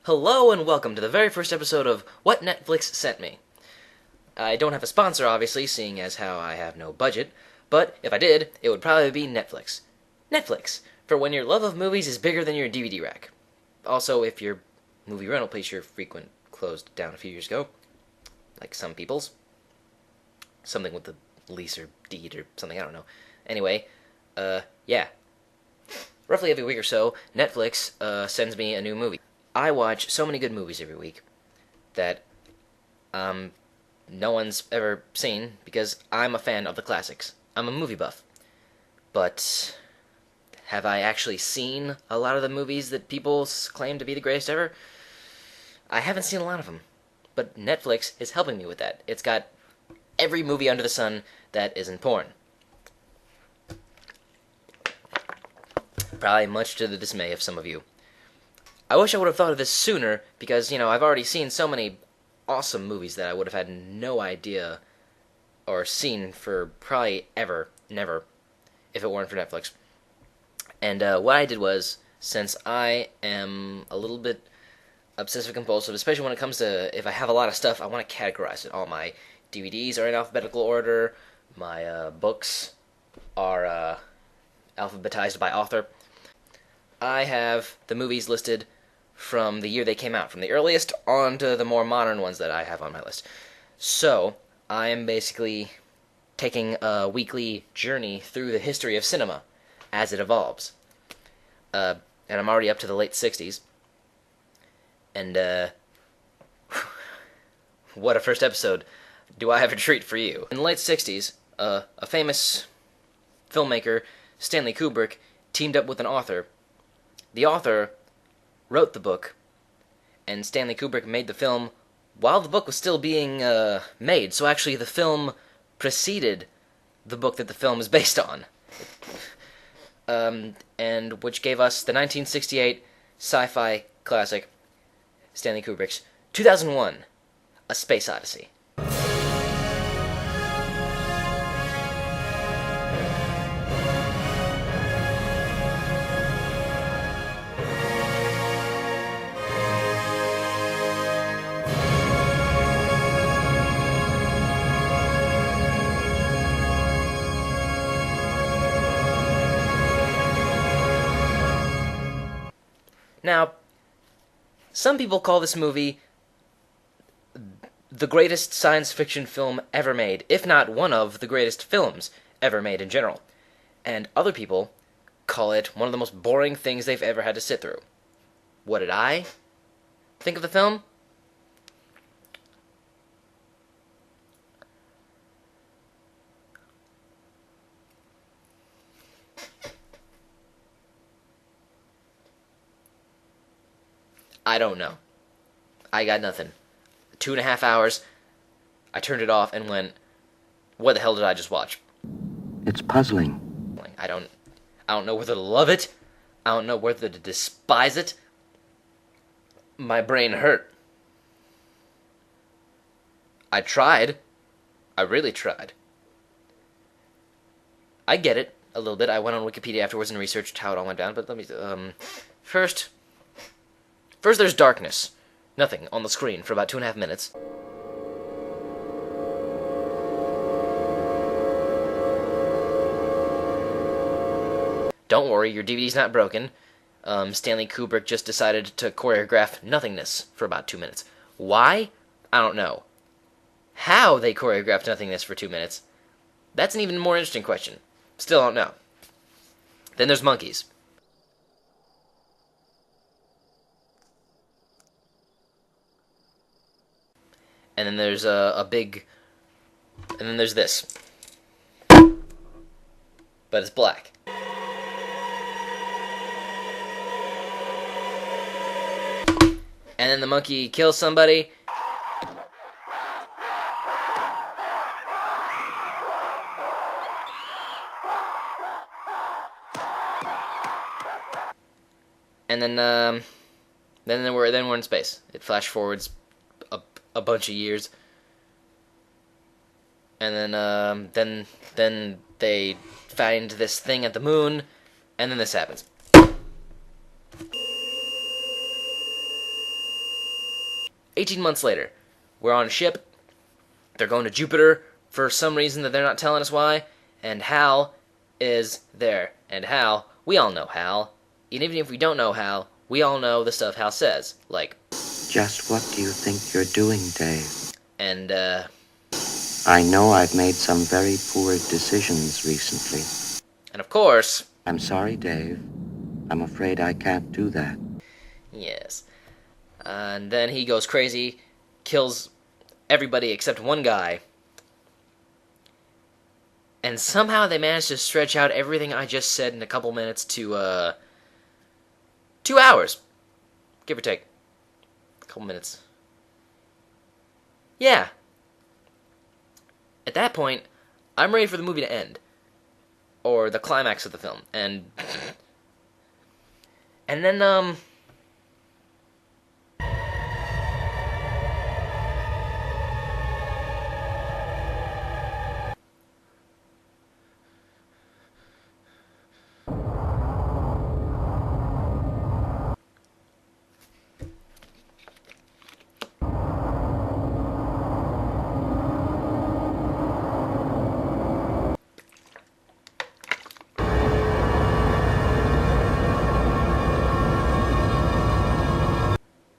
Hello and welcome to the very first episode of What Netflix Sent Me. I don't have a sponsor, obviously, seeing as how I have no budget, but if I did, it would probably be Netflix. Netflix, for when your love of movies is bigger than your DVD rack. Also, if your movie rental place your frequent closed down a few years ago, like some people's. Something with the lease or deed or something, I don't know. Anyway, yeah. Roughly every week or so, Netflix sends me a new movie. I watch so many good movies every week that no one's ever seen because I'm a fan of the classics. I'm a movie buff. But have I actually seen a lot of the movies that people claim to be the greatest ever? I haven't seen a lot of them. But Netflix is helping me with that. It's got every movie under the sun that isn't porn. Probably much to the dismay of some of you. I wish I would have thought of this sooner, because, I've already seen so many awesome movies that I would have had no idea or seen for probably never, if it weren't for Netflix. And what I did was, since I am a little bit obsessive-compulsive, especially when it comes to, if I have a lot of stuff, I want to categorize it. All my DVDs are in alphabetical order, my books are alphabetized by author. I have the movies listed from the year they came out, from the earliest on to the more modern ones that I have on my list. So, I am basically taking a weekly journey through the history of cinema as it evolves. And I'm already up to the late 60s. And, what a first episode. Do I have a treat for you? In the late 60s, a famous filmmaker, Stanley Kubrick, teamed up with an author. The author wrote the book, and Stanley Kubrick made the film while the book was still being made. So actually the film preceded the book that the film is based on. And which gave us the 1968 sci-fi classic, Stanley Kubrick's 2001, A Space Odyssey. Now, some people call this movie the greatest science fiction film ever made, if not one of the greatest films ever made in general. And other people call it one of the most boring things they've ever had to sit through. What did I think of the film? I don't know. I got nothing. 2.5 hours, I turned it off and went, what the hell did I just watch? It's puzzling. I don't know whether to love it. I don't know whether to despise it. My brain hurt. I tried. I really tried. I get it a little bit. I went on Wikipedia afterwards and researched how it all went down, but let me, First, there's darkness. Nothing on the screen for about 2.5 minutes. Don't worry, your DVD's not broken. Stanley Kubrick just decided to choreograph nothingness for about 2 minutes. Why? I don't know. How they choreographed nothingness for 2 minutes? That's an even more interesting question. Still don't know. Then there's monkeys. And then there's and then there's this. But it's black. And then the monkey kills somebody. And then we're in space. It flash forwards a bunch of years, and then they find this thing at the moon, and then this happens. 18 months later, we're on a ship. They're going to Jupiter for some reason that they're not telling us why. And Hal is there. And Hal, we all know Hal. And even if we don't know Hal, we all know the stuff Hal says. Like, Just what do you think you're doing, Dave? And, I know I've made some very poor decisions recently. and of course... I'm sorry, Dave. I'm afraid I can't do that. Yes. And then he goes crazy, kills everybody except one guy. And somehow they managed to stretch out everything I just said in a couple minutes to, 2 hours. Give or take. A couple minutes. Yeah. At that point, I'm ready for the movie to end. Or the climax of the film. And then,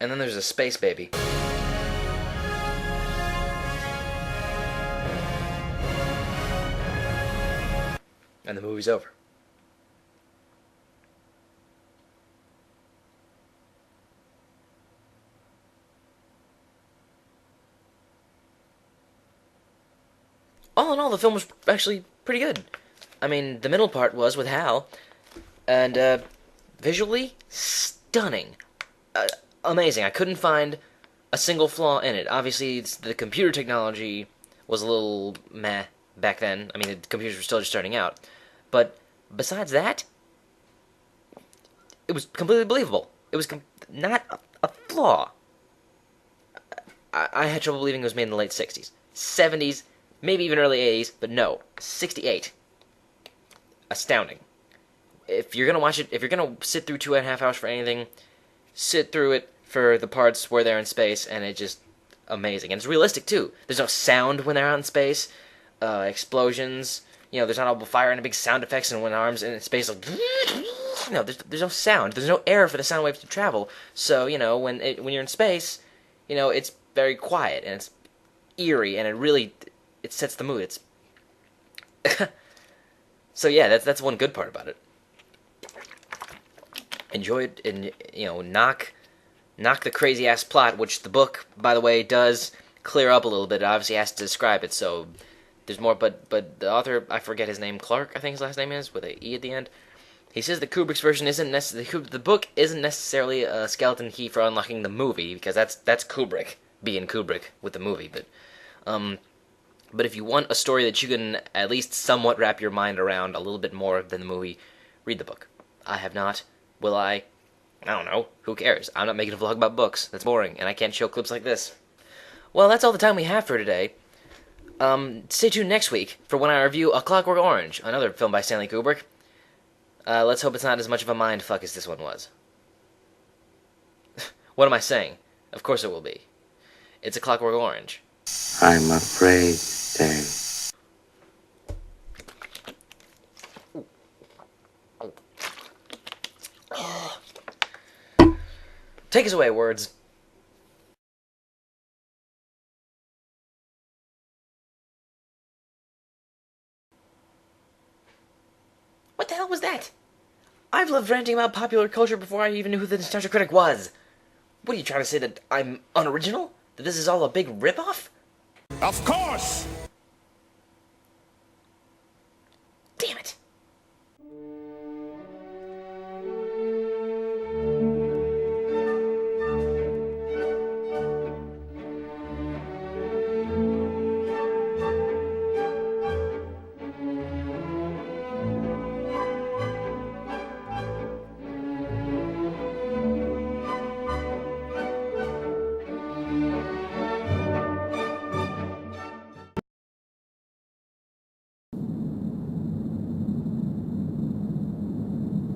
and then there's a space baby. And the movie's over. All in all, the film was actually pretty good. I mean, the middle part was with Hal, and visually stunning, amazing. I couldn't find a single flaw in it. Obviously, the computer technology was a little meh back then. I mean, the computers were still just starting out, but besides that, it was completely believable. It was not a flaw. I had trouble believing it was made in the late 60s, 70s. Maybe even early 80s, but no, 68. Astounding. If you're gonna watch it, if you're gonna sit through 2.5 hours for anything, sit through it for the parts where they're in space, and it's just amazing. And it's realistic, too. There's no sound when they're out in space, explosions, there's not all fire and big sound effects, and when arms in space, like, no, there's no sound. There's no air for the sound waves to travel. So, when you're in space, it's very quiet, and it's eerie, and it sets the mood. It's so yeah, that's one good part about it. Enjoy it, and knock the crazy ass plot, which the book, by the way, does clear up a little bit. It obviously has to describe it, so there's more. But the author, I forget his name, Clark, I think his last name is, with a E at the end. He says that Kubrick's version isn't necessarily the book isn't necessarily a skeleton key for unlocking the movie, because that's Kubrick being Kubrick with the movie, But if you want a story that you can at least somewhat wrap your mind around a little bit more than the movie, read the book. I have not. Will I? I don't know. Who cares? I'm not making a vlog about books. That's boring, and I can't show clips like this. Well, that's all the time we have for today. Stay tuned next week for when I review A Clockwork Orange, another film by Stanley Kubrick. Let's hope it's not as much of a mindfuck as this one was. What am I saying? Of course it will be. It's A Clockwork Orange. I'm afraid, Dave. Take us away, words. What the hell was that? I've loved ranting about popular culture before I even knew who the Nostalgia Critic was. What are you trying to say, that I'm unoriginal? That this is all a big ripoff? Of course!